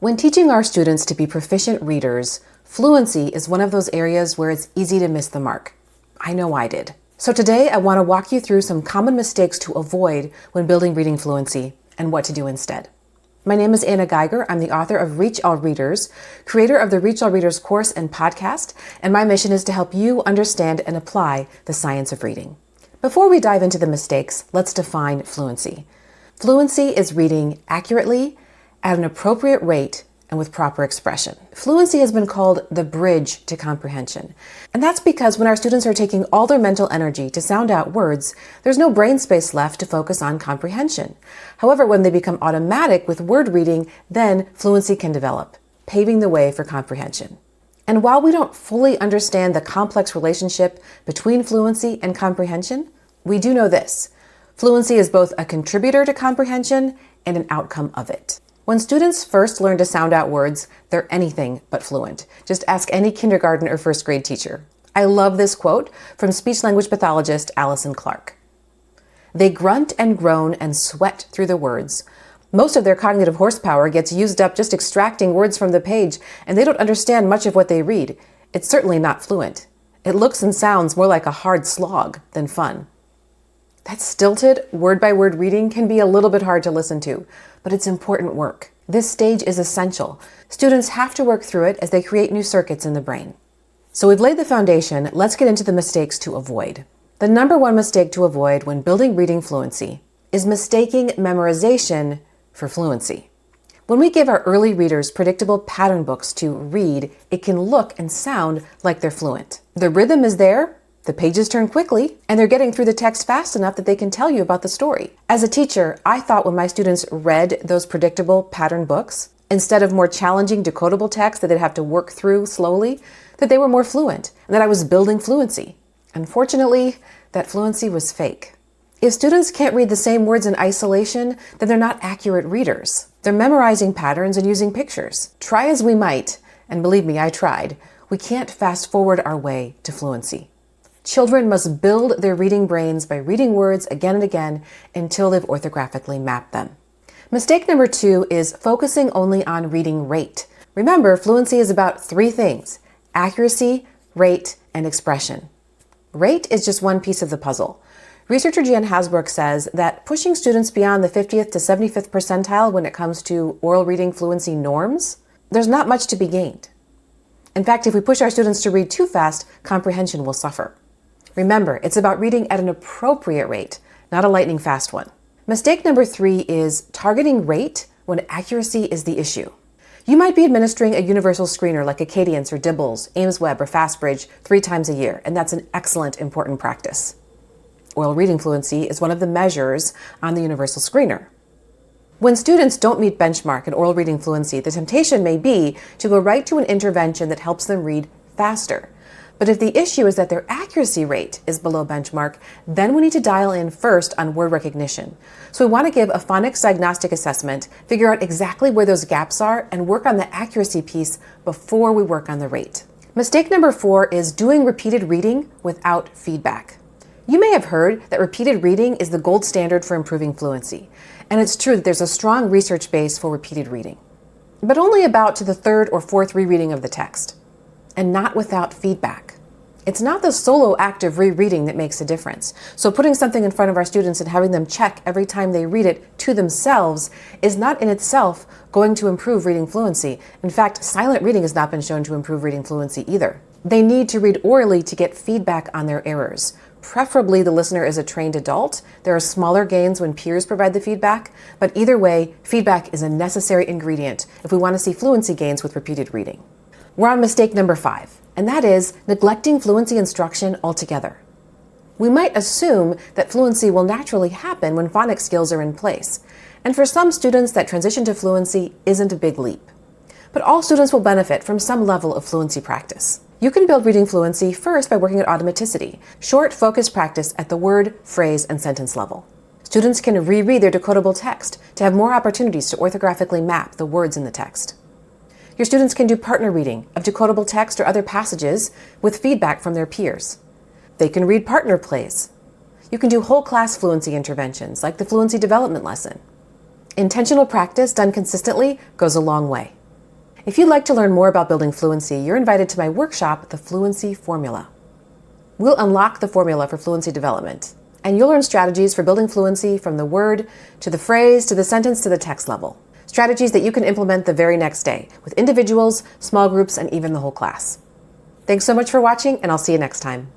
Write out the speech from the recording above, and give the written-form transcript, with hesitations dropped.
When teaching our students to be proficient readers, fluency is one of those areas where it's easy to miss the mark. I know I did. So today I want to walk you through some common mistakes to avoid when building reading fluency and what to do instead. My name is Geiger. I'm the author of Reach All Readers, creator of the Reach All Readers course and podcast, and my mission is to help you understand and apply the science of reading. Before we dive into the mistakes, let's define fluency. Fluency is reading accurately, at an appropriate rate, and with proper expression. Fluency has been called the bridge to comprehension. And that's because when our students are taking all their mental energy to sound out words, there's no brain space left to focus on comprehension. However, when they become automatic with word reading, then fluency can develop, paving the way for comprehension. And while we don't fully understand the complex relationship between fluency and comprehension, we do know this. Fluency is both a contributor to comprehension and an outcome of it. When students first learn to sound out words, they're anything but fluent. Just ask any kindergarten or first grade teacher. I love this quote from speech-language pathologist Alison Clark. They grunt and groan and sweat through the words. Most of their cognitive horsepower gets used up just extracting words from the page, and they don't understand much of what they read. It's certainly not fluent. It looks and sounds more like a hard slog than fun. That stilted, word-by-word reading can be a little bit hard to listen to, but it's important work. This stage is essential. Students have to work through it as they create new circuits in the brain. So we've laid the foundation, let's get into the mistakes to avoid. The number one mistake to avoid when building reading fluency is mistaking memorization for fluency. When we give our early readers predictable pattern books to read, it can look and sound like they're fluent. The rhythm is there, the pages turn quickly, and they're getting through the text fast enough that they can tell you about the story. As a teacher, I thought when my students read those predictable pattern books, instead of more challenging decodable text that they'd have to work through slowly, that they were more fluent, and that I was building fluency. Unfortunately, that fluency was fake. If students can't read the same words in isolation, then they're not accurate readers. They're memorizing patterns and using pictures. Try as we might, and believe me, I tried, we can't fast forward our way to fluency. Children must build their reading brains by reading words again and again until they've orthographically mapped them. Mistake number 2 is focusing only on reading rate. Remember, fluency is about 3 things: accuracy, rate, and expression. Rate is just one piece of the puzzle. Researcher Jan Hasbrook says that pushing students beyond the 50th to 75th percentile when it comes to oral reading fluency norms, there's not much to be gained. In fact, if we push our students to read too fast, comprehension will suffer. Remember, it's about reading at an appropriate rate, not a lightning fast one. Mistake number 3 is targeting rate when accuracy is the issue. You might be administering a universal screener like Acadience or Dibbles, AimsWeb, or FastBridge 3 times a year, and that's an excellent, important practice. Oral reading fluency is one of the measures on the universal screener. When students don't meet benchmark in oral reading fluency, the temptation may be to go right to an intervention that helps them read faster. But if the issue is that their accuracy rate is below benchmark, then we need to dial in first on word recognition. So we want to give a phonics diagnostic assessment, figure out exactly where those gaps are, and work on the accuracy piece before we work on the rate. Mistake number 4 is doing repeated reading without feedback. You may have heard that repeated reading is the gold standard for improving fluency. And it's true that there's a strong research base for repeated reading, but only about to the 3rd or 4th rereading of the text, and not without feedback. It's not the solo act of rereading that makes a difference. So putting something in front of our students and having them check every time they read it to themselves is not in itself going to improve reading fluency. In fact, silent reading has not been shown to improve reading fluency either. They need to read orally to get feedback on their errors. Preferably the listener is a trained adult. There are smaller gains when peers provide the feedback, but either way, feedback is a necessary ingredient if we want to see fluency gains with repeated reading. We're on mistake number 5, and that is neglecting fluency instruction altogether. We might assume that fluency will naturally happen when phonics skills are in place, and for some students that transition to fluency isn't a big leap. But all students will benefit from some level of fluency practice. You can build reading fluency first by working at automaticity, short, focused practice at the word, phrase, and sentence level. Students can reread their decodable text to have more opportunities to orthographically map the words in the text. Your students can do partner reading of decodable text or other passages with feedback from their peers. They can read partner plays. You can do whole class fluency interventions like the fluency development lesson. Intentional practice done consistently goes a long way. If you'd like to learn more about building fluency, you're invited to my workshop, The Fluency Formula. We'll unlock the formula for fluency development, and you'll learn strategies for building fluency from the word to the phrase to the sentence to the text level. Strategies that you can implement the very next day with individuals, small groups, and even the whole class. Thanks so much for watching, and I'll see you next time.